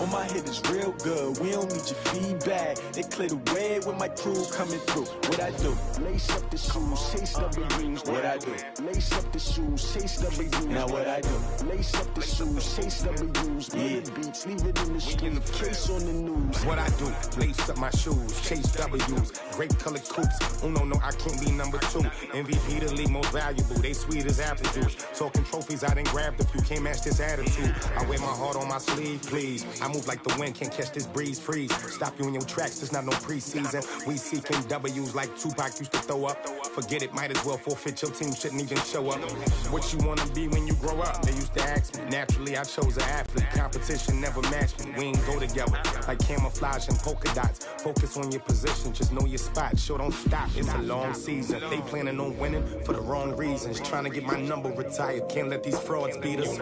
On my hit is real good, we don't need your feedback. They clear the way when my crew coming through. What I do? Lace up the shoes, chase W's. What I do? Lace up the shoes, chase W's. Now what I do? Lace up the shoes, chase W's. Yeah. Beats, leave it in the street, case on the news. What I do? Lace up my shoes, chase W's. Great colored coops. Uno, no, I can't be number 2. MVP the league most valuable. They sweet as apple juice. Talking trophies, I done grabbed a few. Can't match this attitude. I wear my heart on my sleeve, please. I move like the wind, can't catch this breeze, freeze. Stop you in your tracks, there's not no preseason. We seeking W's like Tupac used to throw up. Forget it, might as well forfeit. Your team shouldn't even show up. What you wanna be when you grow up? They used to ask me. Naturally, I chose an athlete. Competition never matched me. We ain't go together like camouflage and polka dots. Focus on your position, just know your spot. Sure, don't stop, it's a long season. They planning on winning for the wrong reasons. Trying to get my number retired. Can't let these frauds beat us.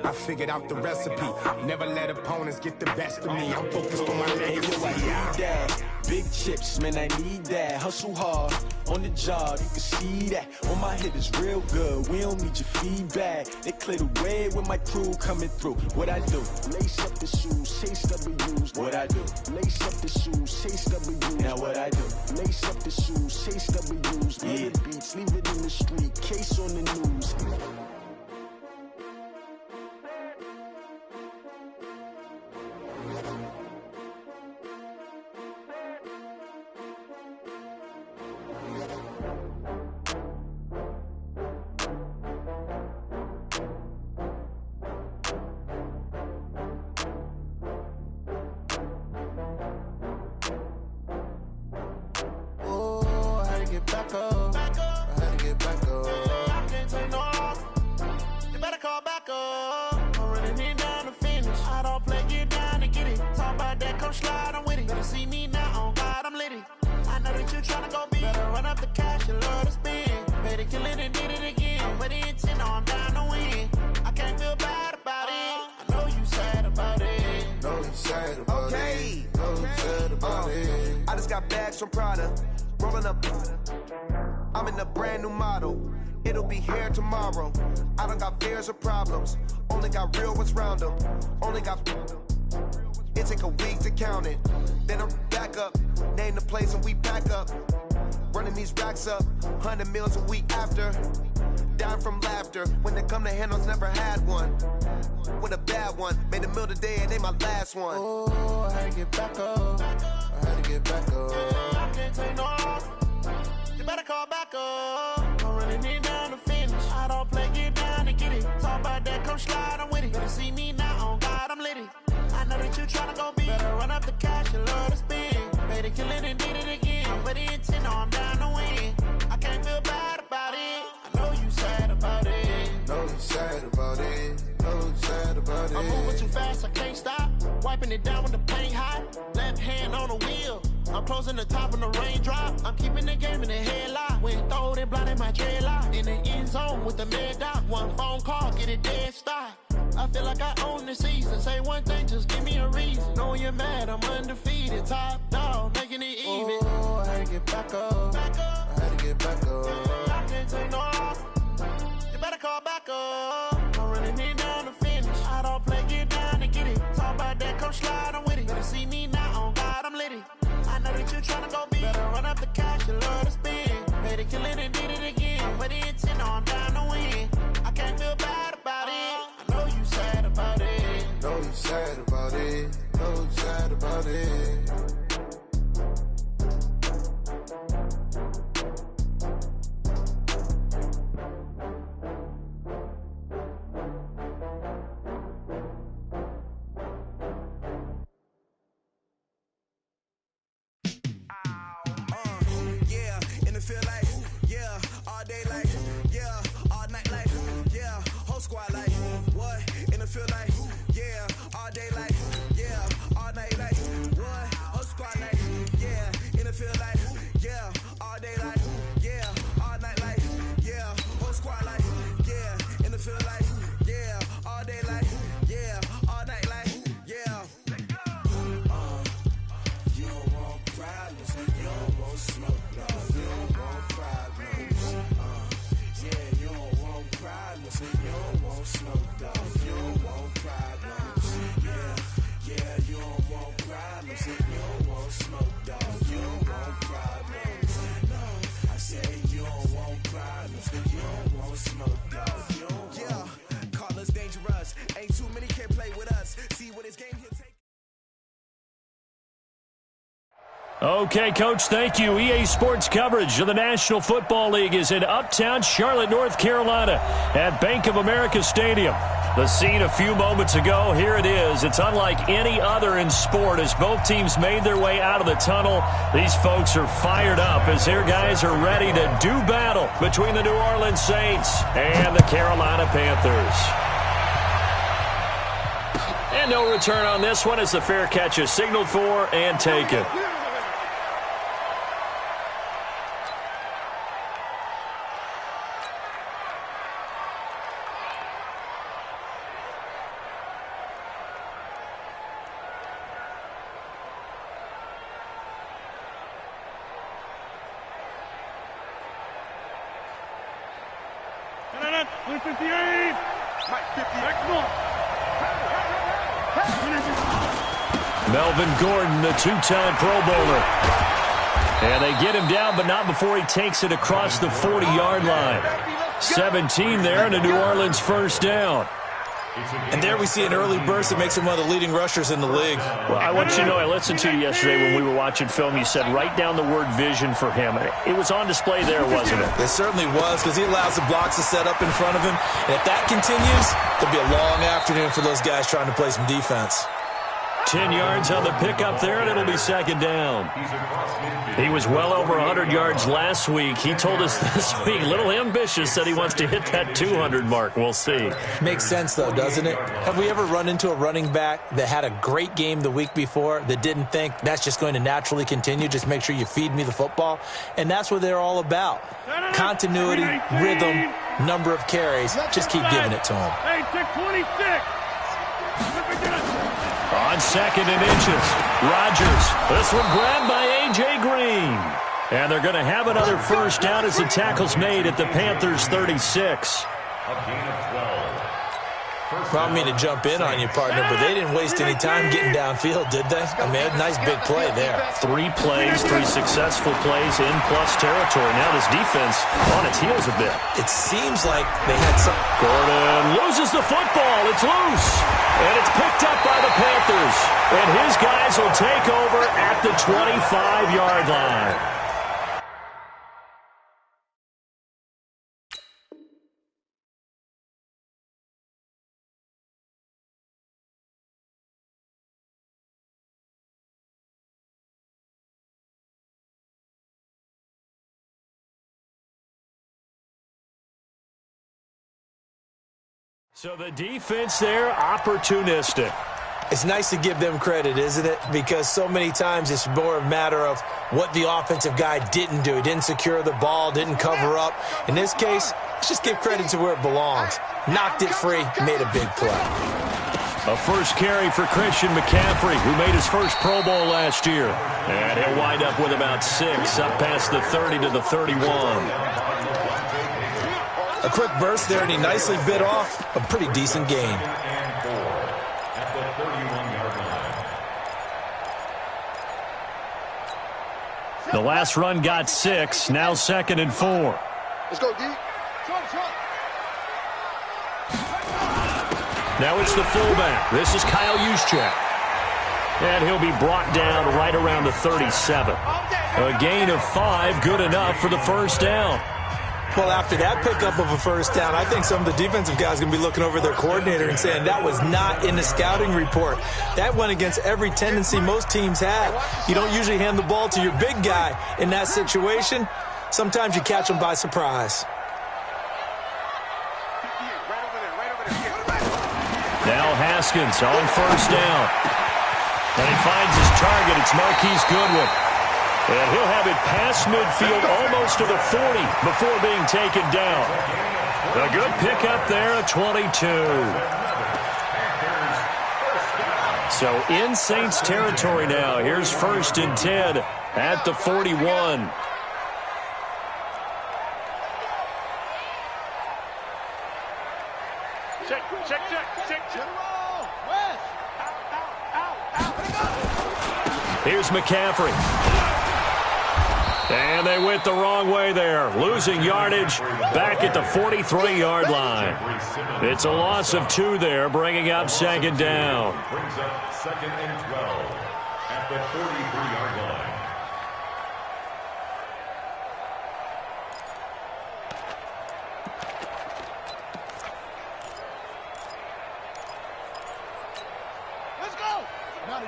I figured out the recipe. Never let opponents get the best of me. I'm focused on my legacy. I need that. Big chips, man, I need that. Hustle hard on the job, you can see that. On my hit is real good, we don't need your feedback. They clear the way when my crew coming through. What I do? Lace up the shoes, chase W's. What I do? Lace up the shoes, chase W's. Now what I do? Lace up the shoes, chase W's. Yeah. Beats, leave it in the street, case on the news. From Prada, rolling up. I'm in a brand new model. It'll be here tomorrow. I don't got fears or problems. Only got real ones round them. Only got. It take a week to count it. Then I'm back up. Name the place and we back up. Running these racks up. 100 meals a week after. Dying from laughter. When it come to handles, never had one. With a bad one. Made a meal today and they my last one. Oh, I had to get back up. I had to get back up. I can't take no off. You better call back up. I'm running it down to finish. I don't play, get down to get it. Talk about that, come slide, I'm with it. Better see me now, on God, I'm litty. I know that you tryna go big. Better run up the cash, you love to spend. Better kill it and did it again. I'm with the intent, no, I'm down to win. I can't feel bad about it. I know you sad about it. Know you sad about it. Know you sad about it. I'm moving too fast, I can't stop. Wiping it down with the paint hot. Left hand on the wheel. I'm closing the top of the raindrop. I'm keeping the game in the headlock. When throwed and blinded my dreadlock. In the end zone with the mad dot. One phone call, get it dead stop. I feel like I own the season. Say one thing, just give me a reason. Knowing you're mad, I'm undefeated. Top dog, making it even. Oh, I had to get back up. I had to get back up. I can't take no off. You better call back up. I'm running it down to finish. I don't play, get down to get it. Talk about that, come slide, I'm with it. Better see me now, on God, I'm litty. I know that you tryna go big. Better run up the cash, you love to spend. Better kill it and did it again. I'm with the intent, no, I'm down to win. I can't feel bad about it. I know you sad about it. Know you sad about it. Know you sad about it. Squad like, what? In the field like, yeah, all day like, yeah, all night like, what? Okay, Coach, thank you. EA Sports coverage of the National Football League is in uptown Charlotte, North Carolina at Bank of America Stadium. The scene a few moments ago, here it is. It's unlike any other in sport as both teams made their way out of the tunnel. These folks are fired up as their guys are ready to do battle between the New Orleans Saints and the Carolina Panthers. And no return on this one as the fair catch is signaled for and taken. Melvin Gordon, the two-time Pro Bowler. And they get him down, but not before he takes it across the 40-yard line. 17 there and a New Orleans first down. And there we see an early burst that makes him one of the leading rushers in the league. Well, I want you to know, I listened to you yesterday when we were watching film. You said write down the word vision for him. It was on display there, wasn't it? It certainly was, because he allows the blocks to set up in front of him. And if that continues, there'll be a long afternoon for those guys trying to play some defense. 10 yards on the pickup there, and it'll be second down. He was well over 100 yards last week. He told us this week, a little ambitious, that he wants to hit that 200 mark. We'll see. Makes sense, though, doesn't it? Have we ever run into a running back that had a great game the week before that didn't think that's just going to naturally continue? Just make sure you feed me the football. And that's what they're all about. Continuity, rhythm, number of carries. Just keep giving it to him. 26. On second and inches, Rodgers. This one grabbed by A.J. Green. And they're going to have another first down as the tackle's made at the Panthers' 36. I don't mean to jump in on you, partner, but they didn't waste any time getting downfield, did they? I mean, a nice big play there. 3 plays, 3 successful plays in plus territory. Now this defense on its heels a bit. It seems like they had some... Gordon loses the football. It's loose. And it's picked up by the Panthers. And his guys will take over at the 25-yard line. So the defense there, opportunistic. It's nice to give them credit, isn't it? Because so many times it's more a matter of what the offensive guy didn't do. He didn't secure the ball, didn't cover up. In this case, let's just give credit to where it belongs. Knocked it free, made a big play. A first carry for Christian McCaffrey, who made his first Pro Bowl last year. And he'll wind up with about 6, up past the 30 to the 31. A quick burst there, and he nicely bit off a pretty decent gain. The last run got 6, now 2nd and 4. Let's go, D. Now it's the fullback. This is Kyle Juszczyk. And he'll be brought down right around the 37. A gain of 5, good enough for the first down. Well, after that pickup of a first down, I think some of the defensive guys are going to be looking over their coordinator and saying that was not in the scouting report. That went against every tendency most teams have. You don't usually hand the ball to your big guy in that situation. Sometimes you catch them by surprise. Now Haskins on first down. And he finds his target. It's Marquise Goodwin. And he'll have it past midfield almost to the 40 before being taken down. A good pickup there at 22. So in Saints territory now. Here's 1st and 10 at the 41. Check. Here's McCaffrey. And they went the wrong way there. Losing yardage back at the 43-yard line. It's a loss of 2 there, bringing up 2nd down. Brings up 2nd and 12 at the 43-yard line. On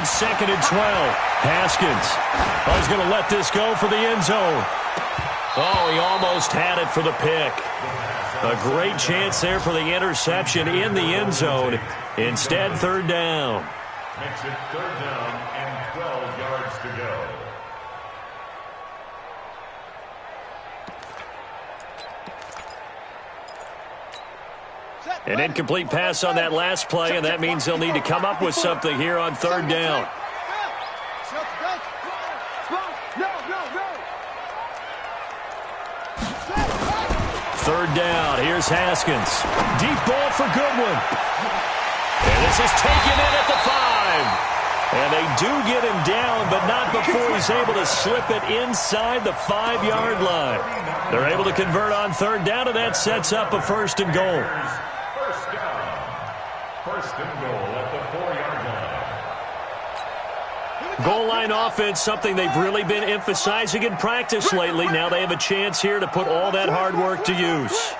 2nd and 12, Haskins. Oh, he's going to let this go for the end zone. Oh, he almost had it for the pick. A great chance there for the interception in the end zone. Instead, 3rd down. Makes it 3rd down and 12 yards to go. An incomplete pass on that last play, and that means they'll need to come up with something here on 3rd down. Third down. Here's Haskins. Deep ball for Goodwin. And this is taken in at the 5. And they do get him down, but not before he's able to slip it inside the 5-yard line. They're able to convert on 3rd down, and that sets up a 1st and goal. First down. 1st and goal at the 4-yard line. Goal line offense, something they've really been emphasizing in practice lately. Now they have a chance here to put all that hard work to use.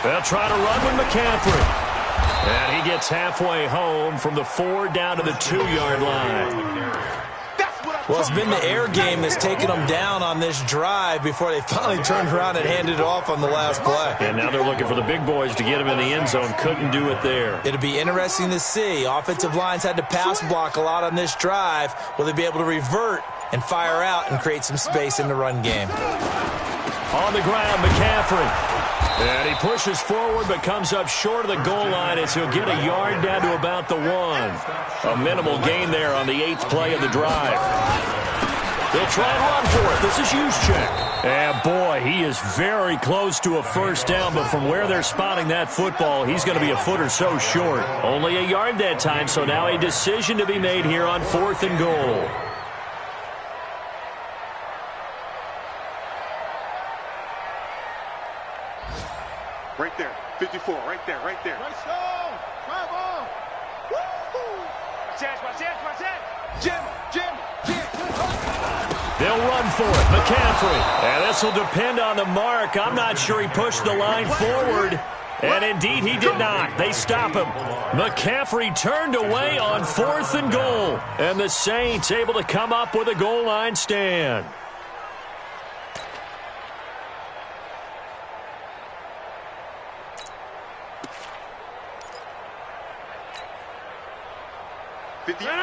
They'll try to run with McCaffrey. And he gets halfway home from the 4 down to the 2-yard line. Well, it's been the air game that's taken them down on this drive before they finally turned around and handed it off on the last play. And now they're looking for the big boys to get him in the end zone. Couldn't do it there. It'll be interesting to see. Offensive lines had to pass block a lot on this drive. Will they be able to revert and fire out and create some space in the run game? On the ground, McCaffrey. And he pushes forward but comes up short of the goal line as he'll get a yard down to about the 1. A minimal gain there on the 8th play of the drive. They'll try and run for it. This is Juszczyk. And boy, he is very close to a 1st down, but from where they're spotting that football, he's going to be a foot or so short. Only a yard that time, so now a decision to be made here on 4th and goal. Right there, 54, right there. Nice go! Bravo! Woo-hoo! Watch that! Jim! They'll run for it. McCaffrey. And this will depend on the mark. I'm not sure he pushed the line forward. And indeed he did not. They stop him. McCaffrey turned away on 4th and goal. And the Saints able to come up with a goal line stand.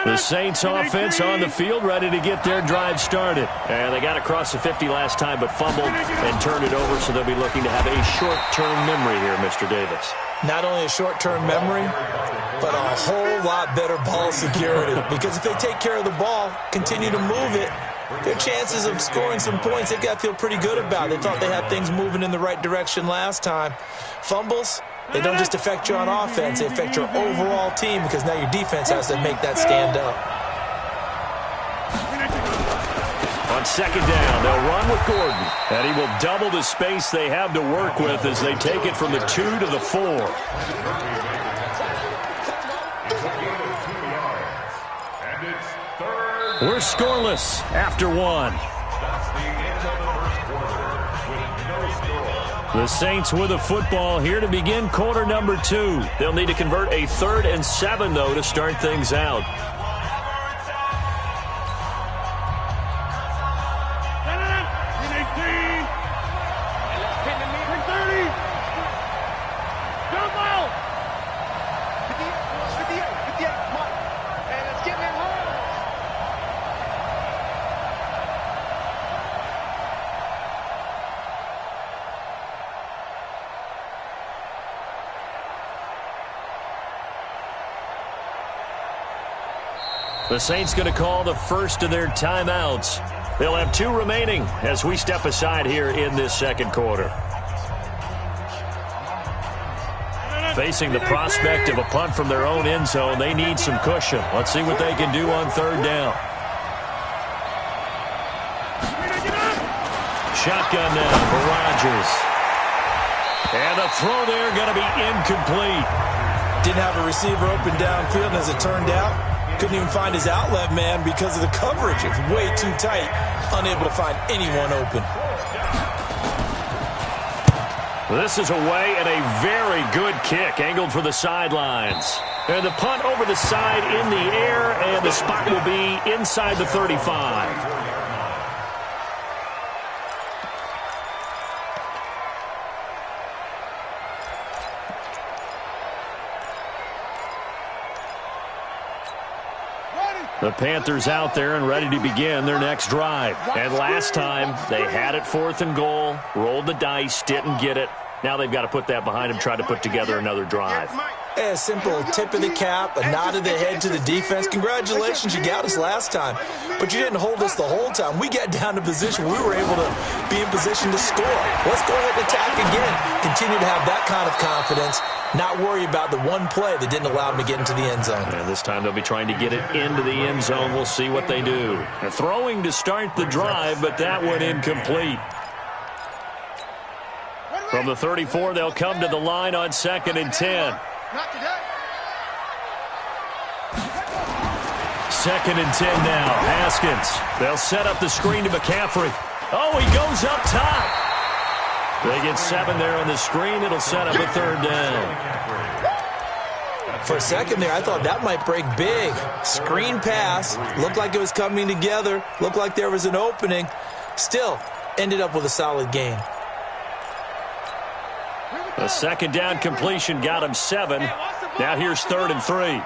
The Saints offense on the field, ready to get their drive started. And they got across the 50 last time, but fumbled and turned it over, so they'll be looking to have a short-term memory here, Mr. Davis. Not only a short-term memory, but a whole lot better ball security. Because if they take care of the ball, continue to move it, their chances of scoring some points, they've got to feel pretty good about. They thought they had things moving in the right direction last time. Fumbles, they don't just affect you on offense, they affect your overall team because now your defense has to make that stand up. On 2nd down, they'll run with Gordon. And he will double the space they have to work with as they take it from the 2 to the 4. We're scoreless after 1. The Saints with a football here to begin quarter number 2. They'll need to convert a 3rd and 7, though, to start things out. The Saints going to call the first of their timeouts. They'll have 2 remaining as we step aside here in this 2nd quarter. Facing the prospect of a punt from their own end zone, they need some cushion. Let's see what they can do on 3rd down. Shotgun now for Rodgers. And the throw there going to be incomplete. Didn't have a receiver open downfield, and as it turned out, couldn't even find his outlet man because of the coverage. It's way too tight, unable to find anyone open. This is away and a very good kick, angled for the sidelines. And the punt over the side in the air, and the spot will be inside the 35. The Panthers out there and ready to begin their next drive. And last time, they had it 4th and goal, rolled the dice, didn't get it. Now they've got to put that behind them, try to put together another drive. A simple tip of the cap, a nod of the head to the defense. Congratulations, you got us last time. But you didn't hold us the whole time. We got down to position. We were able to be in position to score. Let's go ahead and attack again. Continue to have that kind of confidence. Not worry about the one play that didn't allow them to get into the end zone. And this time they'll be trying to get it into the end zone. We'll see what they do. They're throwing to start the drive, but that one incomplete. From the 34, they'll come to the line on 2nd and 10. 2nd and 10 now. Haskins. They'll set up the screen to McCaffrey. Oh, he goes up top. They get 7 there on the screen. It'll set up a 3rd down. For a second there, I thought that might break big. Screen pass. Looked like it was coming together. Looked like there was an opening. Still, ended up with a solid gain. A 2nd down completion got him 7. Now here's 3rd and 3.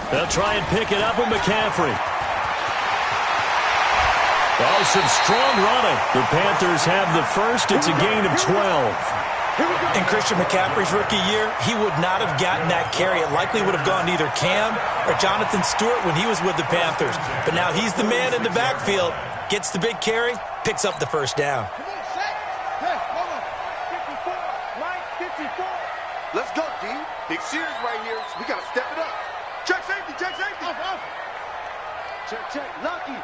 They'll try and pick it up with McCaffrey. Oh, some strong running. The Panthers have the first. It's a gain of 12. In Christian McCaffrey's rookie year, he would not have gotten that carry. It likely would have gone to either Cam or Jonathan Stewart when he was with the Panthers. But now he's the man in the backfield. Gets the big carry, picks up the 1st down. Let's go, D. Big series right here. We got to step it up. Check safety, check safety. Check, Lucky.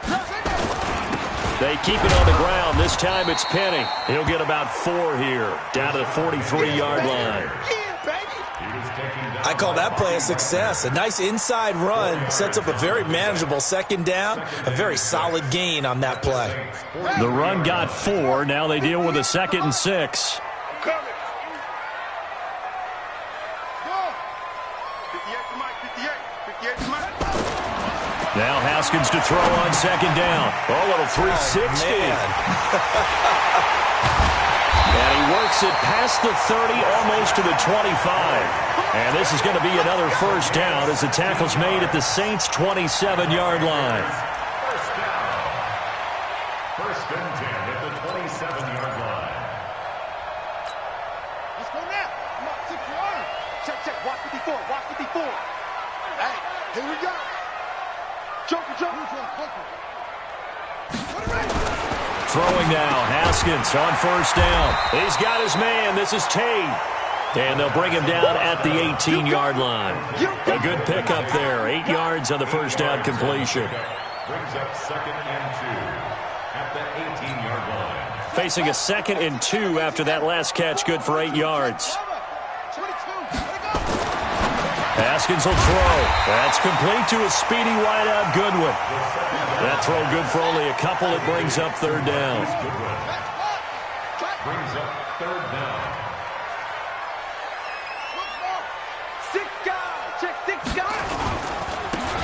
They keep it on the ground. This time it's Penny. He'll get about 4 here, down to the 43-yard line. I call that play a success. A nice inside run sets up a very manageable 2nd down. A very solid gain on that play. The run got 4. Now they deal with a 2nd and 6. Now Haskins to throw on 2nd down. Oh, a little 360. And he works it past the 30, almost to the 25. And this is going to be another 1st down as the tackle's made at the Saints' 27-yard line. 1st and 10 at the 27-yard line. Let's go now. Come on, 6 yards. Check. Watch 54. Watch 54. Hey, here we go. Joker. Throwing now, Haskins on 1st down. He's got his man. This is Tate. And they'll bring him down at the 18-yard line. A good pickup there. 8 yards on the 1st down completion. Brings up 2nd and 2 at the 18-yard line. Facing a 2nd and 2 after that last catch. Good for 8 yards. Haskins will throw. That's complete to a speedy wideout, Goodwin. That throw good for only a couple. It brings up 3rd down. Brings up 3rd down. 6 guys. Check 6 guys.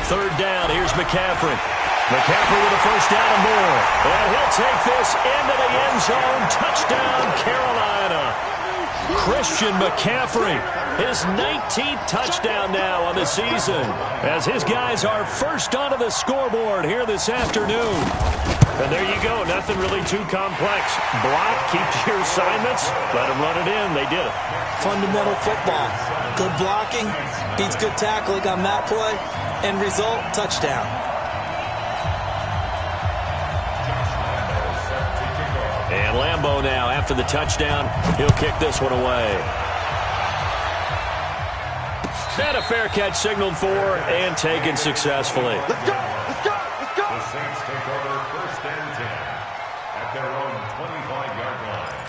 3rd down. Here's McCaffrey. McCaffrey with a 1st down and more. And he'll take this into the end zone. Touchdown, Carolina. Christian McCaffrey, his 19th touchdown now on the season, as his guys are first onto the scoreboard here this afternoon. And there you go, nothing really too complex. Block, keep to your assignments, let them run it in. They did it. Fundamental football. Good blocking, beats good tackling on that play. End result, touchdown. And Lambeau now, after the touchdown, he'll kick this one away. And a fair catch signaled for and taken successfully. Let's go. The Saints take over 1st and 10 at their own 25-yard line.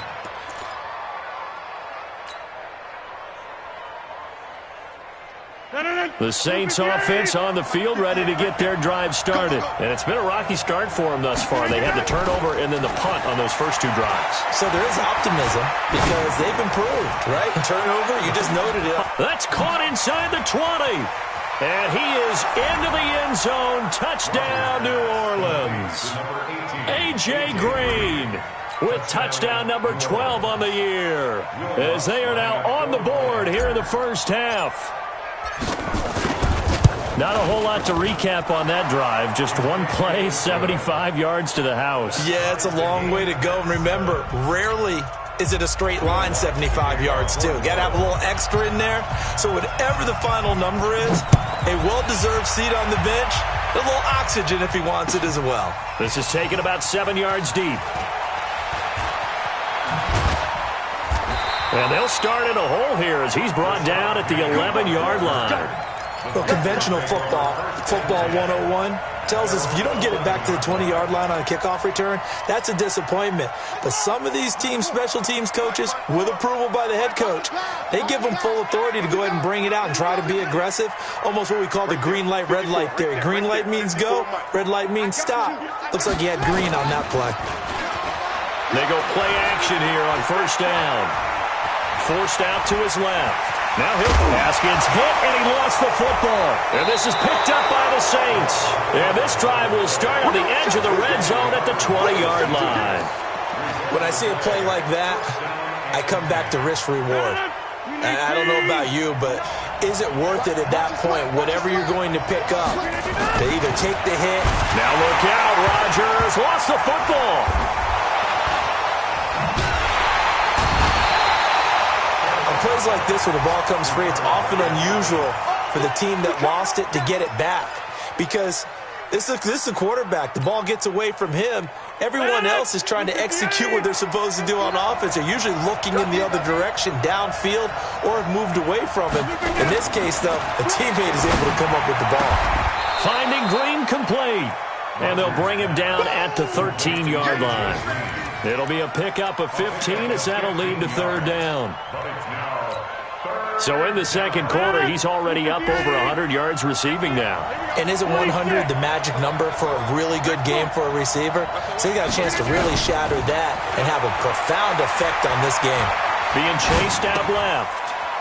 No. The Saints offense on the field, ready to get their drive started. And it's been a rocky start for them thus far. They had the turnover and then the punt on those first 2 drives. So there is optimism because they've improved, right? Turnover, you just noted it. That's caught inside the 20. And he is into the end zone. Touchdown, New Orleans. A.J. Green with touchdown number 12 on the year, as they are now on the board here in the first half. Not a whole lot to recap on that drive. Just one play, 75 yards to the house. Yeah, it's a long way to go. And remember, rarely is it a straight line 75 yards, too. Got to have a little extra in there. So whatever the final number is, a well-deserved seat on the bench, a little oxygen if he wants it as well. This is taken about 7 yards deep. And they'll start in a hole here as he's brought down at the 11-yard line. Well, conventional football 101, tells us if you don't get it back to the 20-yard line on a kickoff return, that's a disappointment. But some of these teams, special teams coaches, with approval by the head coach, they give them full authority to go ahead and bring it out and try to be aggressive, almost what we call the green light, red light theory. Green light means go, red light means stop. Looks like he had green on that play. They go play action here on first down. Forced out to his left. Now Haskins hit, and he lost the football. And this is picked up by the Saints. And this drive will start on the edge of the red zone at the 20-yard line. When I see a play like that, I come back to risk-reward. I don't know about you, but is it worth it at that point, whatever you're going to pick up, to either take the hit? Now look out, Rodgers lost the football. Plays like this where the ball comes free, it's often unusual for the team that lost it to get it back because this is the quarterback. The ball gets away from him. Everyone else is trying to execute what they're supposed to do on offense. They're usually looking in the other direction, downfield, or have moved away from him. In this case, though, a teammate is able to come up with the ball. Finding Green complete. And they'll bring him down at the 13-yard line. It'll be a pickup of 15 as that'll lead to third down. So in the second quarter, he's already up over 100 yards receiving now. And isn't 100 the magic number for a really good game for a receiver? So he got a chance to really shatter that and have a profound effect on this game. Being chased out left.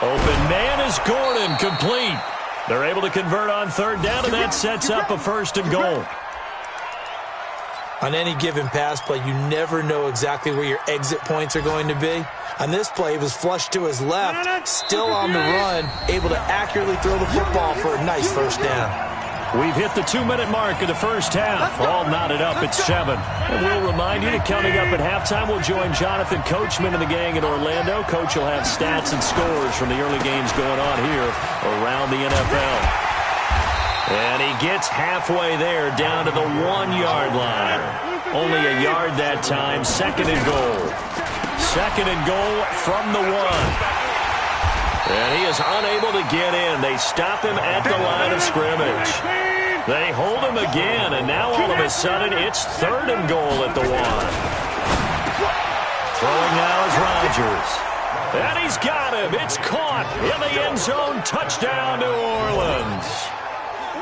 Open man is Gordon, complete. They're able to convert on third down, and that sets up a first and goal. On any given pass play, you never know exactly where your exit points are going to be. On this play, he was flushed to his left, still on the run, able to accurately throw the football for a nice first down. We've hit the 2-minute mark of the first half. All knotted up at 7. And we'll remind you that coming up at halftime, we'll join Jonathan Coachman and the gang in Orlando. Coach will have stats and scores from the early games going on here around the NFL. And he gets halfway there, down to the 1-yard line. Only a yard that time. Second and goal. Second and goal from the 1. And he is unable to get in. They stop him at the line of scrimmage. They hold him again, and now all of a sudden it's third and goal at the 1. Throwing now is Rodgers. And he's got him. It's caught in the end zone. Touchdown, New Orleans.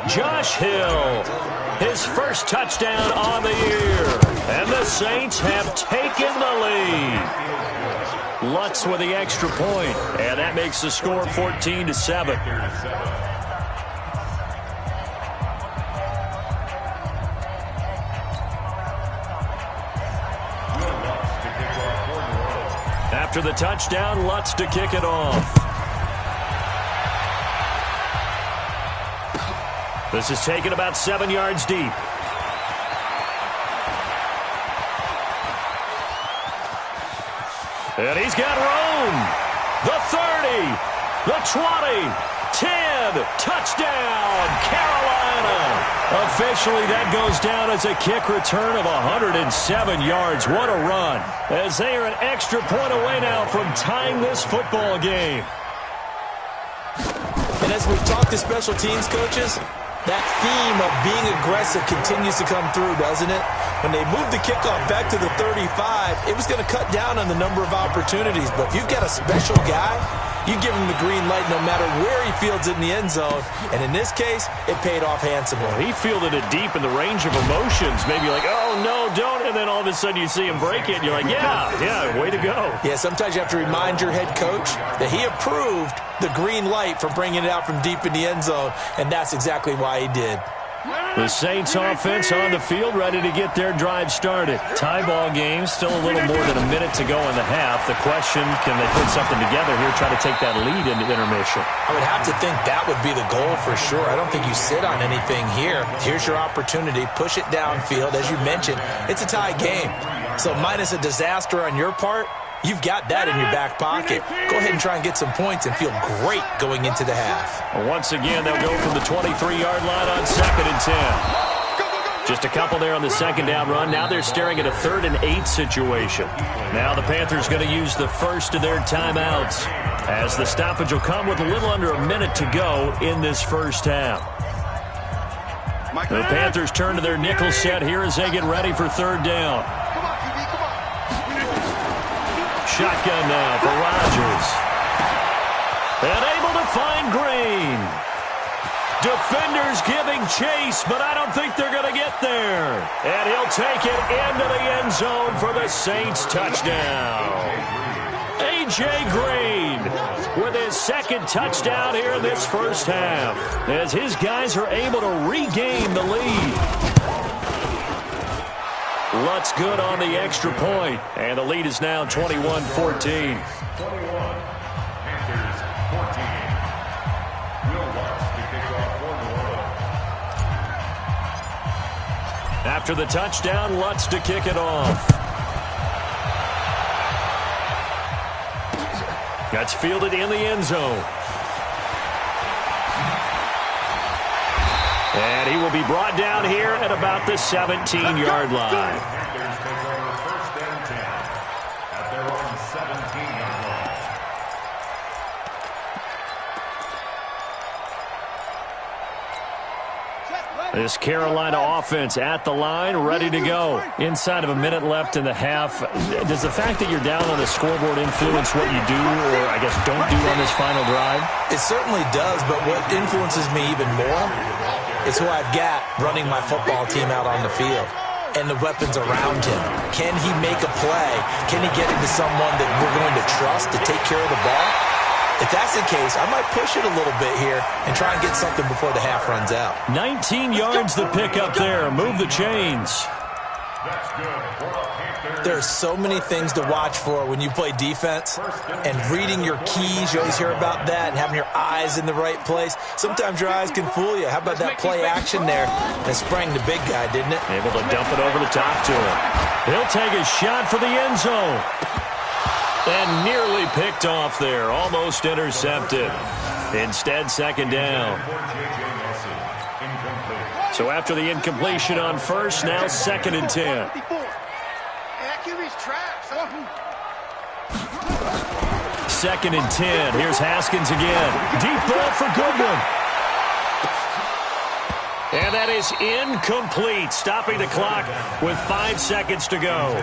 Josh Hill, his first touchdown on the year. And the Saints have taken the lead. Lutz with the extra point, and that makes the score 14-7. After the touchdown, Lutz to kick it off. This is taken about 7 yards deep. And he's got room. The 30, the 20, 10, touchdown, Carolina. Officially, that goes down as a kick return of 107 yards. What a run, as they are an extra point away now from tying this football game. And as we've talked to special teams coaches, that theme of being aggressive continues to come through, doesn't it? When they moved the kickoff back to the 35, it was going to cut down on the number of opportunities. But if you've got a special guy, You give him the green light no matter where he fields it in the end zone. And in this case, it paid off handsomely. Well, he fielded it deep in the range of emotions. Maybe like, oh, no, don't. And then all of a sudden you see him break it. And you're like, yeah, way to go. Yeah, sometimes you have to remind your head coach that he approved the green light for bringing it out from deep in the end zone. And that's exactly why he did. The Saints offense on the field, ready to get their drive started. Tie ball game, still a little more than a minute to go in the half. The question, can they put something together here, try to take that lead into intermission? I would have to think that would be the goal for sure. I don't think you sit on anything here. Here's your opportunity. Push it downfield. As you mentioned, it's a tie game. So minus a disaster on your part, you've got that in your back pocket. Go ahead and try and get some points and feel great going into the half. Once again, they'll go from the 23-yard line on 2nd and 10. Just a couple there on the second down run. Now they're staring at a 3rd and 8 situation. Now the Panthers going to use the first of their timeouts, as the stoppage will come with a little under a minute to go in this first half. The Panthers turn to their nickel set here as they get ready for 3rd down. Shotgun now for Rodgers. And able to find Green. Defenders giving chase, but I don't think they're going to get there. And he'll take it into the end zone for the Saints touchdown. A.J. Green with his 2nd touchdown here in this first half, as his guys are able to regain the lead. Lutz good on the extra point, and the lead is now 21-14. 21, Panthers 14. Will Lutz to kick off for the Royals. After the touchdown, Lutz to kick it off. That's fielded in the end zone. And he will be brought down here at about the 17-yard line. Panthers take over 1st and 10 at their own 17-yard line. This Carolina offense at the line, ready to go. Inside of a minute left in the half. Does the fact that you're down on the scoreboard influence what you do, or I guess don't do on this final drive? It certainly does, but what influences me even more is who I've got running my football team out on the field and the weapons around him. Can he make a play? Can he get into someone that we're going to trust to take care of the ball? If that's the case, I might push it a little bit here and try and get something before the half runs out. 19 yards the pick up there. Move the chains. That's good for the Panthers. There's so many things to watch for when you play defense, and reading your keys, you always hear about that, and having your eyes in the right place. Sometimes your eyes can fool you. How about that play action there that sprang the big guy, didn't it? Able to dump it over the top to him. He'll take a shot for the end zone. And nearly picked off there. Almost intercepted. Instead, 2nd down. So after the incompletion on first, now 2nd and 10. Second and 10. Here's Haskins again. Deep ball for Goodwin. And that is incomplete, stopping the clock with 5 seconds to go.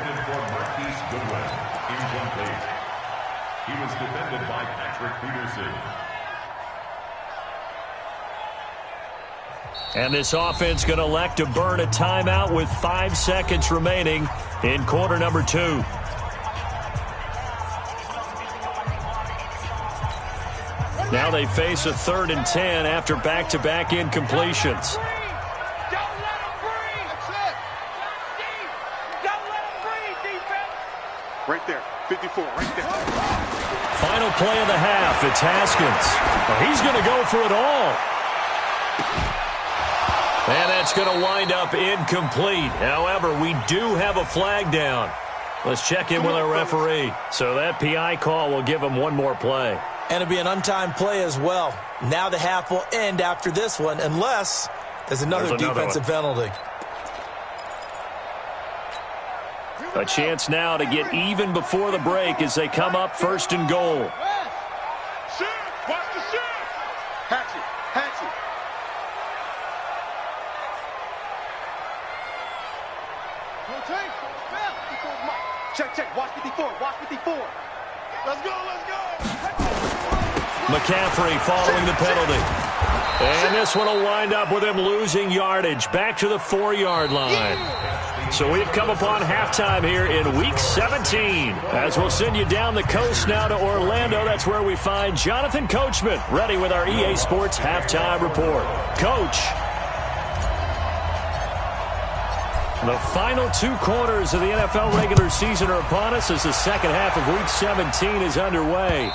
He was defended by Patrick Peterson. And this offense going to elect to burn a timeout with 5 seconds remaining in quarter number 2. Now they face a 3rd and 10 after back-to-back incompletions. Right there, 54, right there. Final play of the half. It's Haskins. Well, he's going to go for it all. And that's going to wind up incomplete. However, we do have a flag down. Let's check in with our referee. So that PI call will give him one more play. And it'll be an untimed play as well. Now the half will end after this one, unless there's another defensive penalty. A chance now to get even before the break as they come up 1st and goal. Shoot! Watch the shoot! Hatchet! Hatchet! Check, check. Watch 54. Watch 54. Let's go, let's go! McCaffrey following the penalty. And this one will wind up with him losing yardage back to the 4-yard line. So we've come upon halftime here in Week 17. As we'll send you down the coast now to Orlando, that's where we find Jonathan Coachman ready with our EA Sports Halftime Report. Coach. The final 2 quarters of the NFL regular season are upon us as the second half of Week 17 is underway.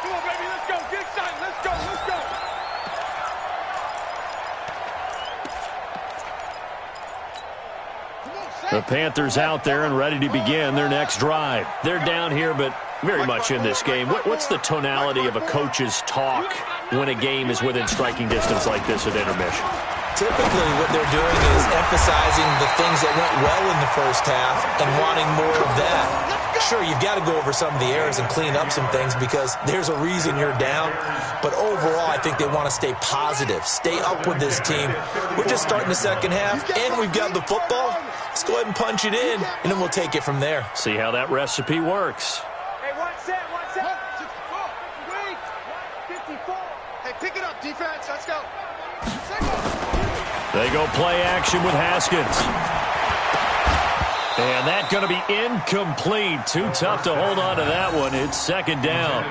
Come on, baby, let's go. Get excited. Let's go. Let's go. The Panthers out there and ready to begin their next drive. They're down here, but very much in this game. What's the tonality of a coach's talk when a game is within striking distance like this at intermission? Typically, what they're doing is emphasizing the things that went well in the first half and wanting more of that. Sure, you've got to go over some of the errors and clean up some things because there's a reason you're down. But overall, I think they want to stay positive, stay up with this team. We're just starting the second half, and we've got the football. Let's go ahead and punch it in, and then we'll take it from there. See how that recipe works. Hey, one set. 54. Hey, pick it up, defense. Let's go. They go play action with Haskins. And that's going to be incomplete. Too tough to hold on to that one. It's second down.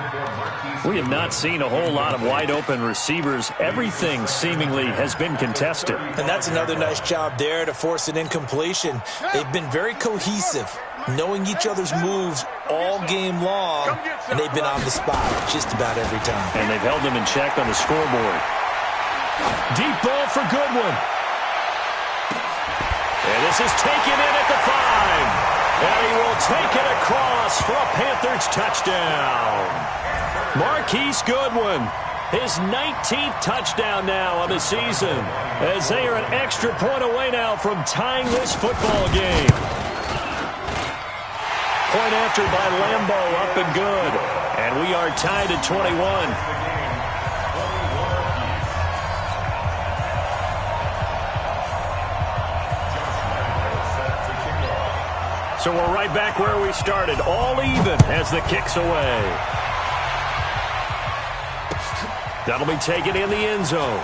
We have not seen a whole lot of wide-open receivers. Everything seemingly has been contested. And that's another nice job there to force an incompletion. They've been very cohesive, knowing each other's moves all game long, and they've been on the spot just about every time. And they've held them in check on the scoreboard. Deep ball for Goodwin. And this is taken in at the 5. And he will take it across for a Panthers touchdown. Marquise Goodwin, his 19th touchdown now on the season, as they are an extra point away now from tying this football game. Point after by Lambeau, up and good. And we are tied at 21. So we're right back where we started, all even as the kick's away. That'll be taken in the end zone.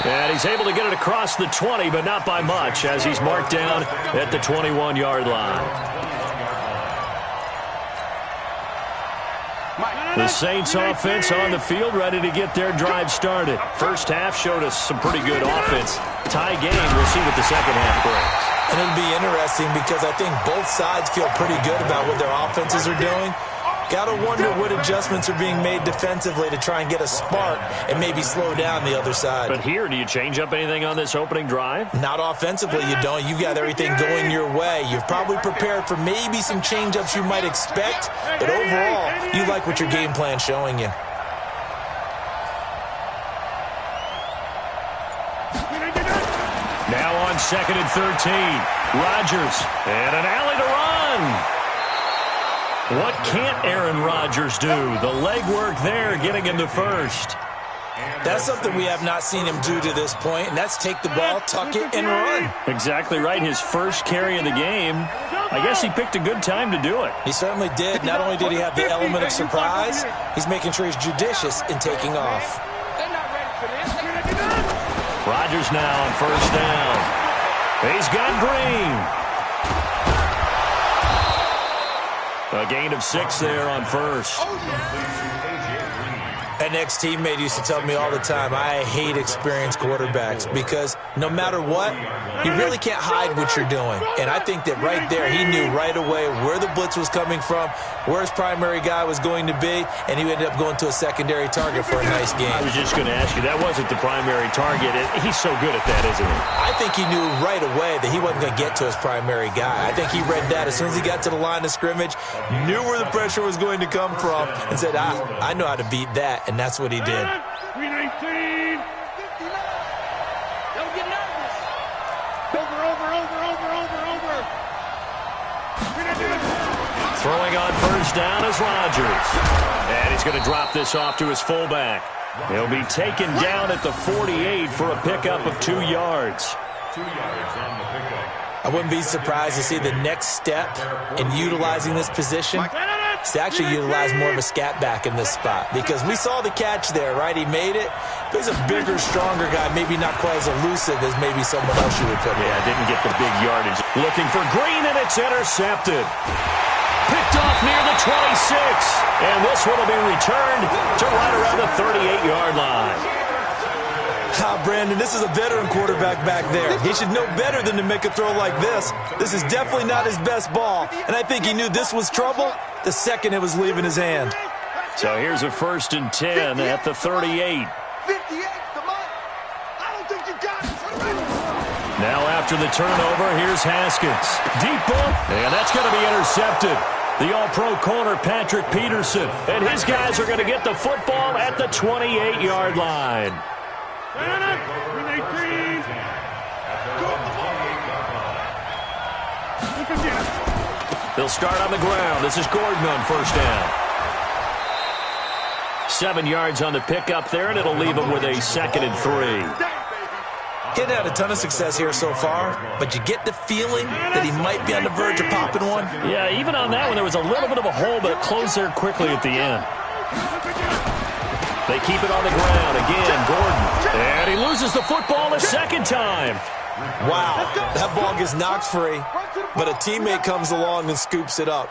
And he's able to get it across the 20, but not by much, as he's marked down at the 21-yard line. The Saints offense on the field, ready to get their drive started. First half showed us some pretty good offense. Tie game, we'll see what the second half brings. And it'll be interesting because I think both sides feel pretty good about what their offenses are doing. Got to wonder what adjustments are being made defensively to try and get a spark and maybe slow down the other side. But here, do you change up anything on this opening drive? Not offensively, you don't. You've got everything going your way. You've probably prepared for maybe some change-ups you might expect, but overall, you like what your game plan's showing you. Now on 2nd and 13, Rodgers, and an alley to run. What can't Aaron Rodgers do? The legwork there, getting him to first. That's something we have not seen him do to this point, and that's take the ball, tuck it, and run. Exactly right. His first carry of the game. I guess he picked a good time to do it. He certainly did. Not only did he have the element of surprise, he's making sure he's judicious in taking off. Rodgers now on first down. He's got Green. A gain of 6 there on first. An ex-teammate used to tell me all the time, I hate experienced quarterbacks because no matter what, you really can't hide what you're doing. And I think that right there, he knew right away where the blitz was coming from, where his primary guy was going to be, and he ended up going to a secondary target for a nice game. I was just going to ask you, that wasn't the primary target. He's so good at that, isn't he? I think he knew right away that he wasn't going to get to his primary guy. I think he read that as soon as he got to the line of scrimmage, knew where the pressure was going to come from, and said, I know how to beat that. And that's what he did. 319. Don't get nervous. Over. Throwing on first down is Rodgers. And he's going to drop this off to his fullback. He'll be taken down at the 48 for a pickup of 2 yards. 2 yards on the pickup. I wouldn't be surprised to see the next step in utilizing this position is to actually utilize more of a scat back in this spot, because we saw the catch there, right? He made it. But he's a bigger, stronger guy, maybe not quite as elusive as maybe someone else you would put in. Yeah, didn't get the big yardage. Looking for Green, and it's intercepted. Picked off near the 26. And this one will be returned to right around the 38-yard line. Brandon, this is a veteran quarterback back there. He should know better than to make a throw like this. This is definitely not his best ball, and I think he knew this was trouble the second it was leaving his hand. So here's a 1st and 10 at the 38. Now after the turnover, here's Haskins. Deep ball, and that's going to be intercepted. The all-pro corner, Patrick Peterson, and his guys are going to get the football at the 28-yard line. They'll start on the ground. This is Gordon on 1st down. 7 yards on the pickup there, and it'll leave him with a 2nd and 3. He hadn't had a ton of success here so far, but you get the feeling that he might be on the verge of popping one. Yeah, even on that one, there was a little bit of a hole, but it closed there quickly at the end. They keep it on the ground. Again, Gordon. And he loses the football a 2nd time. Wow, that ball gets knocked free, but a teammate comes along and scoops it up.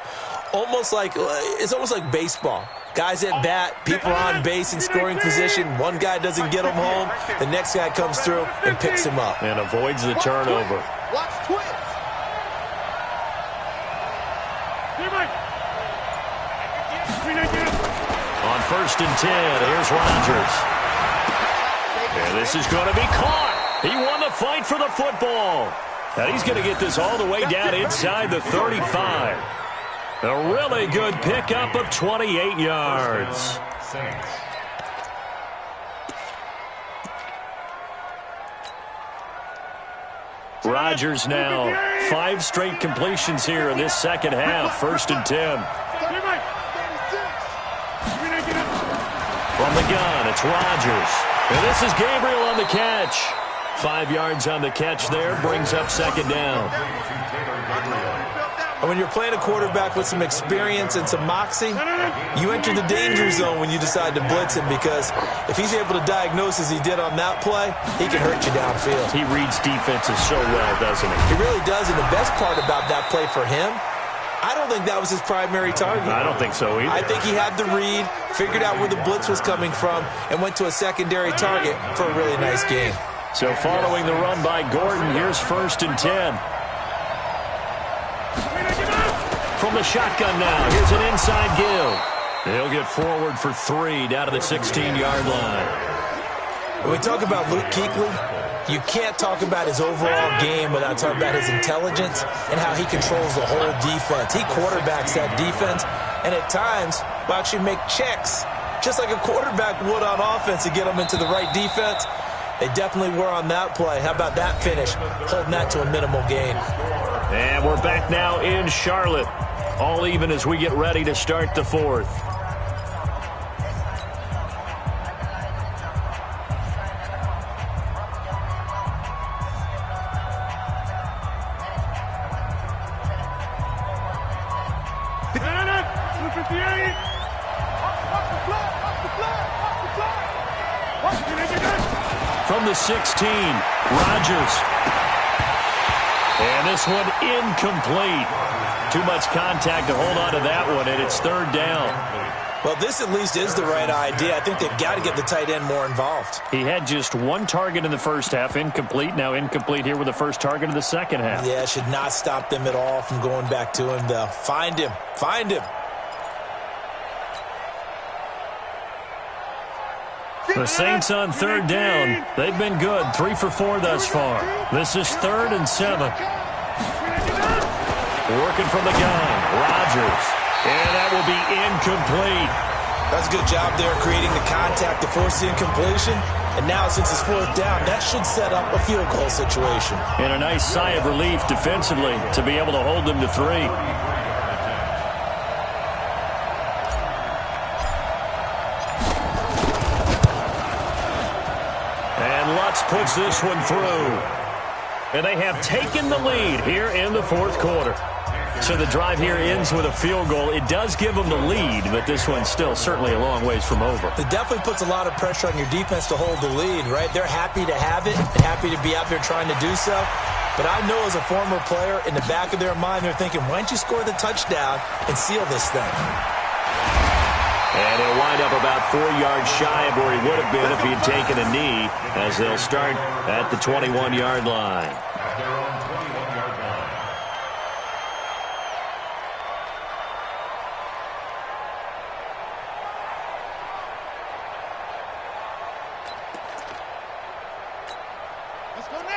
It's almost like baseball. Guys at bat, people are on base in scoring position. One guy doesn't get him home. The next guy comes through and picks him up. And avoids the turnover. Watch twins. On 1st and 10, here's Rodgers. And this is going to be caught. He won the fight for the football. And he's going to get this all the way down inside the 35. A really good pickup of 28 yards. Rodgers now 5 straight completions here in this second half. 1st and 10. From the gun, it's Rodgers. And this is Gabriel on the catch. 5 yards on the catch there, brings up 2nd down. And when you're playing a quarterback with some experience and some moxie, you enter the danger zone when you decide to blitz him, because if he's able to diagnose as he did on that play, he can hurt you downfield. He reads defenses so well, doesn't he? He really does, and the best part about that play for him, I don't think that was his primary target. I don't think so either. I think he had the read, figured out where the blitz was coming from, and went to a secondary target for a really nice gain. So following the run by Gordon, here's 1st and 10. From the shotgun now, here's an inside give. He'll get forward for 3 down to the 16-yard line. When we talk about Luke Kuechly, you can't talk about his overall game without talking about his intelligence and how he controls the whole defense. He quarterbacks that defense, and at times will actually make checks, just like a quarterback would on offense, to get them into the right defense. They definitely were on that play. How about that finish, holding that to a minimal gain. And we're back now in Charlotte, all even as we get ready to start the 4th. From the 16, Rodgers. And this one incomplete. Too much contact to hold on to that one, and it's 3rd down. Well, this at least is the right idea. I think they've got to get the tight end more involved. He had just 1 target in the first half, incomplete. Now incomplete here with the first target of the second half. Yeah, it should not stop them at all from going back to him. They'll find him. Find him. The Saints on 3rd down. They've been good. 3 for 4 thus far. This is 3rd and 7. Working from the gun. Rodgers. And that will be incomplete. That's a good job there creating the contact to force the incompletion. And now since it's 4th down, that should set up a field goal situation. And a nice sigh of relief defensively to be able to hold them to 3. Puts this one through. And they have taken the lead here in the fourth quarter. So the drive here ends with a field goal. It does give them the lead, but this one's still certainly a long ways from over. It definitely puts a lot of pressure on your defense to hold the lead, right? They're happy to have it and happy to be out there trying to do so. But I know as a former player, in the back of their mind, they're thinking, why don't you score the touchdown and seal this thing? And he'll wind up about 4 yards shy of where he would have been if he had taken a knee, as they'll start at the 21-yard line. At their own 21-yard line.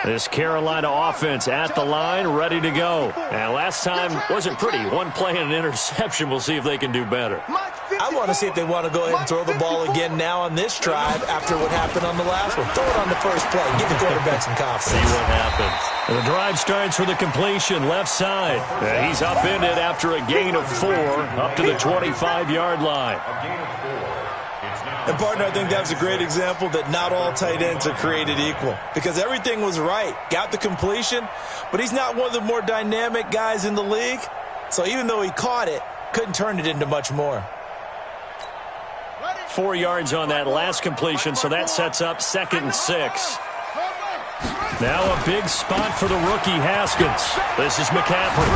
This Carolina offense at the line, ready to go. And last time wasn't pretty. One play and an interception. We'll see if they can do better. I want to see if they want to go ahead and throw the ball again now on this drive after what happened on the last one. Throw it on the first play. Give the quarterback some confidence. See what happens. And the drive starts with a completion left side. He's upended after a gain of 4 up to the 25-yard line. A gain of 4. And, partner, I think that was a great example that not all tight ends are created equal, because everything was right. Got the completion, but he's not one of the more dynamic guys in the league. So even though he caught it, couldn't turn it into much more. 4 yards on that last completion, so that sets up 2nd and 6. Now a big spot for the rookie Haskins. This is McCaffrey.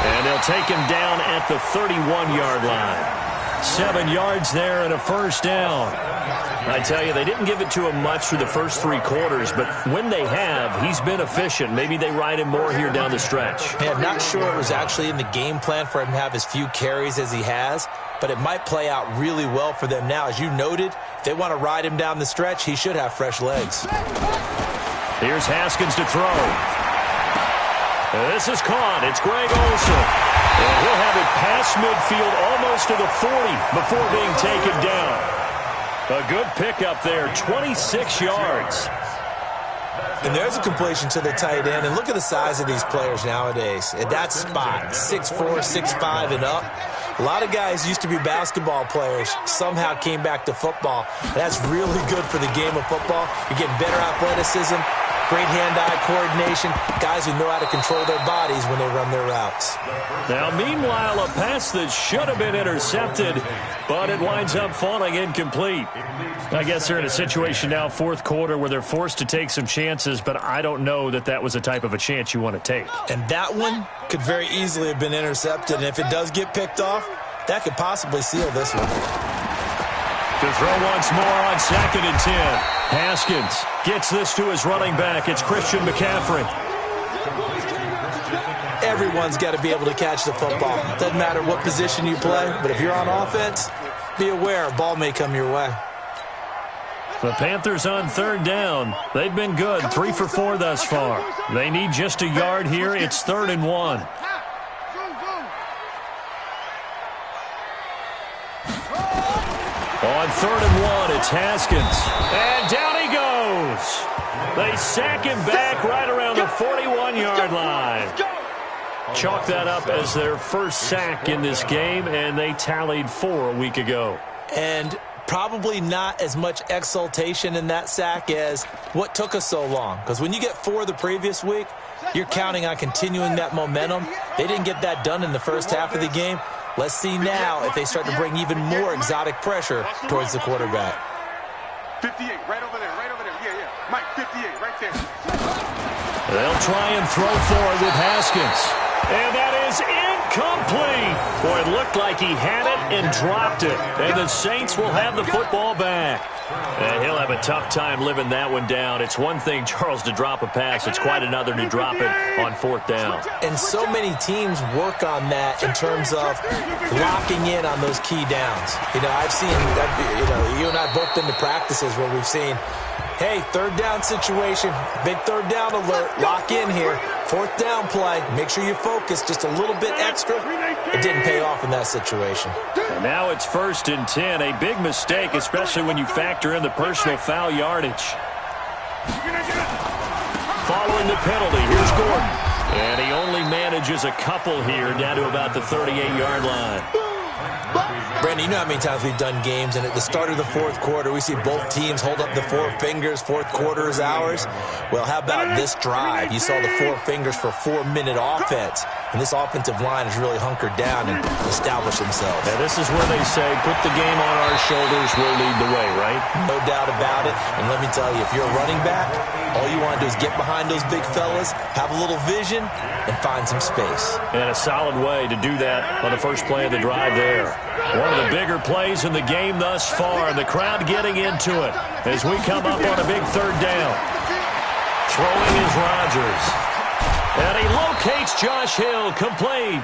And they'll take him down at the 31-yard line. 7 yards there and a first down. I tell you, they didn't give it to him much through the first 3 quarters, but when they have, he's been efficient. Maybe they ride him more here down the stretch. Hey, I'm not sure it was actually in the game plan for him to have as few carries as he has, but it might play out really well for them now. As you noted, if they want to ride him down the stretch, he should have fresh legs. Here's Haskins to throw. This is caught. It's Greg Olsen. And he'll have it past midfield almost to the 40 before being taken down. A good pickup there, 26 yards. And there's a completion to the tight end. And look at the size of these players nowadays. At that spot, 6'4", 6'5", and up. A lot of guys used to be basketball players, somehow came back to football. That's really good for the game of football. You're getting better athleticism, great hand-eye coordination, guys who know how to control their bodies when they run their routes. Now, meanwhile, a pass that should have been intercepted, but it winds up falling incomplete. I guess they're in a situation now, fourth quarter, where they're forced to take some chances, but I don't know that that was the type of a chance you want to take. And that one could very easily have been intercepted, and if it does get picked off, that could possibly seal this one. To throw once more on 2nd and 10. Haskins gets this to his running back. It's Christian McCaffrey. Everyone's got to be able to catch the football. Doesn't matter what position you play, but if you're on offense, be aware a ball may come your way. The Panthers on 3rd down. They've been good, 3 for 4 thus far. They need just a yard here. It's 3rd and 1. On 3rd and 1, it's Haskins. And down he goes. They sack him back right around the 41-yard line. Chalk that up as their first sack in this game, and they tallied 4 a week ago. And probably not as much exultation in that sack as what took us so long. Because when you get 4 the previous week, you're counting on continuing that momentum. They didn't get that done in the first half of the game. Let's see now if they start to bring even more exotic pressure towards the quarterback. 58, right over there, yeah. Mike, 58, right there. They'll try and throw for it with Haskins. And that is incomplete. Boy, it looked like he had it and dropped it. And the Saints will have the football back. And he'll have a tough time living that one down. It's one thing, Charles, to drop a pass. It's quite another to drop it on 4th down. And so many teams work on that in terms of locking in on those key downs. You know, I've seen, you and I both been to practices where we've seen, hey, 3rd down situation, big 3rd down alert, lock in here. 4th down play, make sure you focus just a little bit extra. It didn't pay off in that situation. And now it's 1st and 10, a big mistake, especially when you factor in the personal foul yardage. Following the penalty, here's Gordon. And he only manages a couple here, down to about the 38-yard line. Brandon, you know how many times we've done games, and at the start of the fourth quarter, we see both teams hold up the four fingers, fourth quarter is ours. Well, how about this drive? You saw the four fingers for 4-minute offense, and this offensive line has really hunkered down and established themselves. Yeah, this is where they say, put the game on our shoulders, we'll lead the way, right? No doubt about it, and let me tell you, if you're a running back, all you want to do is get behind those big fellas, have a little vision, and find some space. And a solid way to do that on the first play of the drive there. One of the bigger plays in the game thus far. The crowd getting into it as we come up on a big third down. Throwing is Rodgers. And he locates Josh Hill, complete.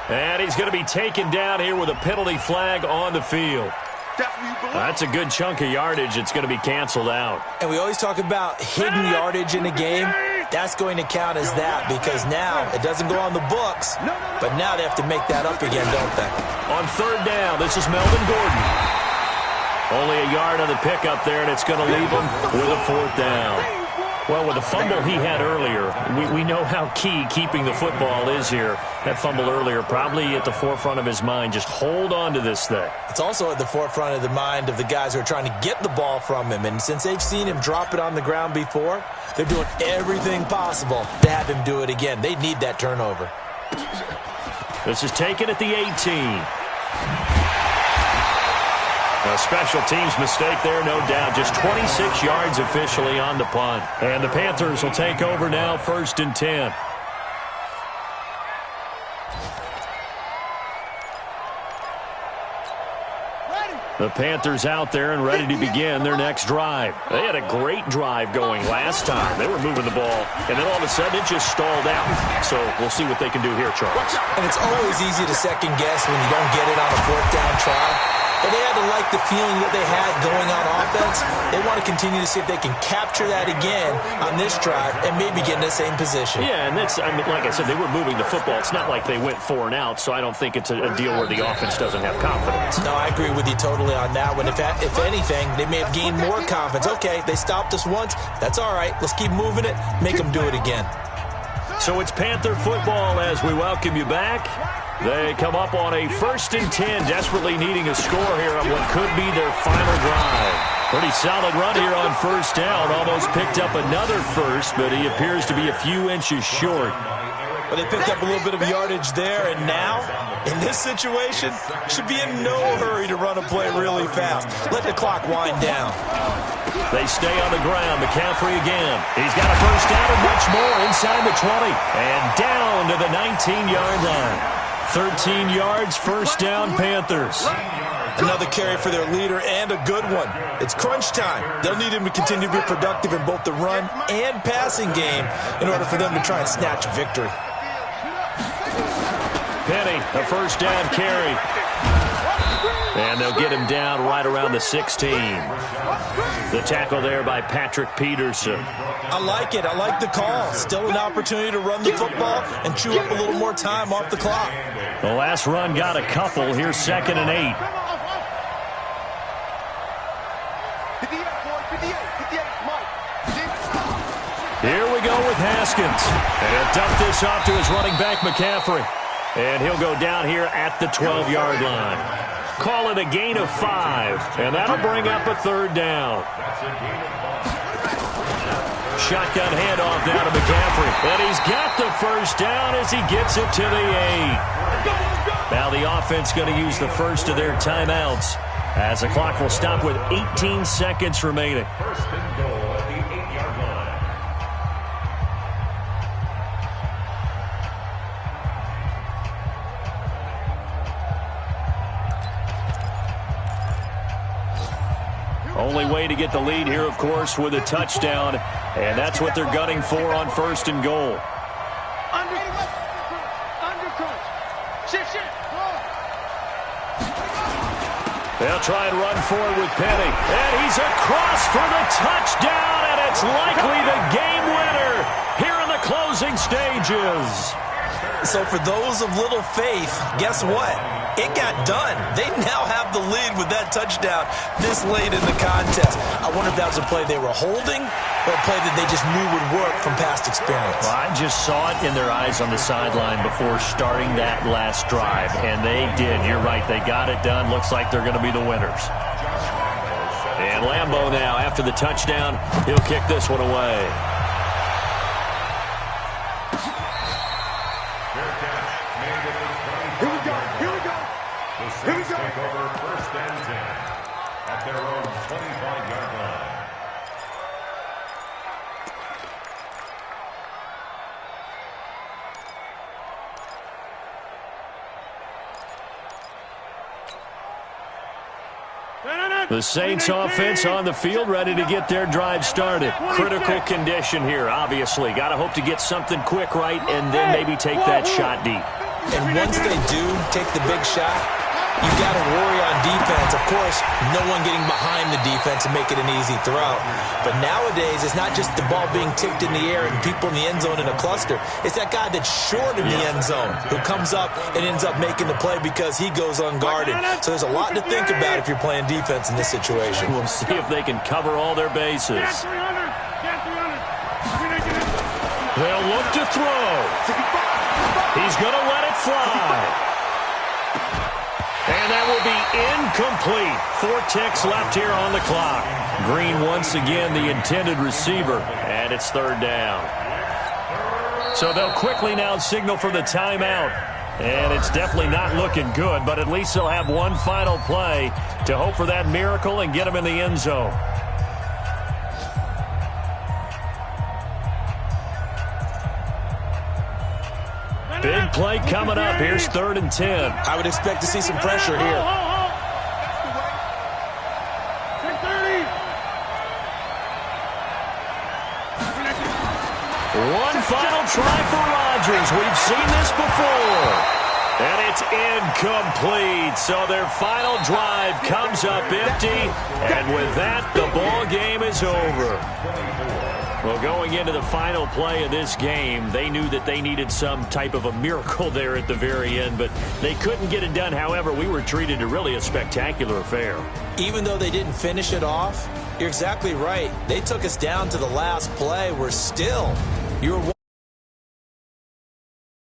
And he's going to be taken down here with a penalty flag on the field. That's a good chunk of yardage. It's going to be canceled out. And we always talk about hidden yardage in a game. That's going to count as that because now it doesn't go on the books, but now they have to make that up again, don't they? On third down, this is Melvin Gordon. Only a yard on the pickup there, and it's going to leave him with a fourth down. Well, with the fumble he had earlier, we know how key keeping the football is here. That fumble earlier probably at the forefront of his mind. Just hold on to this thing. It's also at the forefront of the mind of the guys who are trying to get the ball from him. And since they've seen him drop it on the ground before, they're doing everything possible to have him do it again. They need that turnover. This is taken at the 18. A special teams mistake there, no doubt. Just 26 yards officially on the punt. And the Panthers will take over now, 1st and 10. The Panthers out there and ready to begin their next drive. They had a great drive going last time. They were moving the ball, and then all of a sudden it just stalled out. So we'll see what they can do here, Charles. And it's always easy to second guess when you don't get it on a fourth down try. But they had to like the feeling that they had going on offense. They want to continue to see if they can capture that again on this drive and maybe get in the same position. Yeah, and that's, I mean, like I said, they were moving the football. It's not like they went 4 and out, so I don't think it's a deal where the offense doesn't have confidence. No, I agree with you totally on that one. If anything, they may have gained more confidence. Okay, they stopped us once. That's all right. Let's keep moving it. Make them do it again. So it's Panther football as we welcome you back. They come up on a 1st and 10, desperately needing a score here on what could be their final drive. Pretty solid run here on 1st down. Almost picked up another first, but he appears to be a few inches short. But they picked up a little bit of yardage there, and now, in this situation, should be in no hurry to run a play really fast. Let the clock wind down. They stay on the ground. McCaffrey again. He's got a first down and much more inside the 20. And down to the 19-yard line. 13 yards, 1st down, Panthers. Another carry for their leader and a good one. It's crunch time. They'll need him to continue to be productive in both the run and passing game in order for them to try and snatch a victory. Penny, a 1st down carry. And they'll get him down right around the 16. The tackle there by Patrick Peterson. I like it. I like the call. Still an opportunity to run the football and chew up a little more time off the clock. The last run got a couple. Here's 2nd and 8. Here we go with Haskins. And he'll dump this off to his running back, McCaffrey. And he'll go down here at the 12-yard line. Call it a gain of 5. And that'll bring up a 3rd down. Shotgun handoff down to McCaffrey. And he's got the 1st down as he gets it to the 8. Now the offense going to use the first of their timeouts as the clock will stop with 18 seconds remaining. 1st and goal at the 8-yard line. Only way to get the lead here, of course, with a touchdown. And that's what they're gunning for on 1st and goal. They'll try and run forward with Penny. And he's across for the touchdown, and it's likely the game winner here in the closing stages. So for those of little faith, guess what? It got done. They now have the lead with that touchdown this late in the contest. I wonder if that was a play they were holding or a play that they just knew would work from past experience. Well, I just saw it in their eyes on the sideline before starting that last drive, and they did. You're right. They got it done. Looks like they're going to be the winners. And Lambeau now, after the touchdown, he'll kick this one away. Here we go. The Saints take over first and 10 at their own 25-yard line. The Saints offense on the field, ready to get their drive started. Critical condition here, obviously. Got to hope to get something quick right and then maybe take that shot deep. And once they do take the big shot, you got to worry on defense. Of course, no one getting behind the defense and make it an easy throw. But nowadays, it's not just the ball being tipped in the air and people in the end zone in a cluster. It's that guy that's short in the end zone who comes up and ends up making the play because he goes unguarded. So there's a lot to think about if you're playing defense in this situation. We'll see if they can cover all their bases. They'll look to throw. He's going to let it fly. And that will be incomplete. 4 ticks left here on the clock. Green once again the intended receiver. And it's third down. So they'll quickly now signal for the timeout. And it's definitely not looking good, but at least they'll have one final play to hope for that miracle and get them in the end zone. Big play coming up. Here's 3rd and 10. I would expect to see some pressure here. One final try for Rodgers. We've seen this before. And it's incomplete. So their final drive comes up empty. And with that, the ball game is over. Well, going into the final play of this game, they knew that they needed some type of a miracle there at the very end, but they couldn't get it done. However, we were treated to really a spectacular affair. Even though they didn't finish it off, you're exactly right. They took us down to the last play. We're still, you're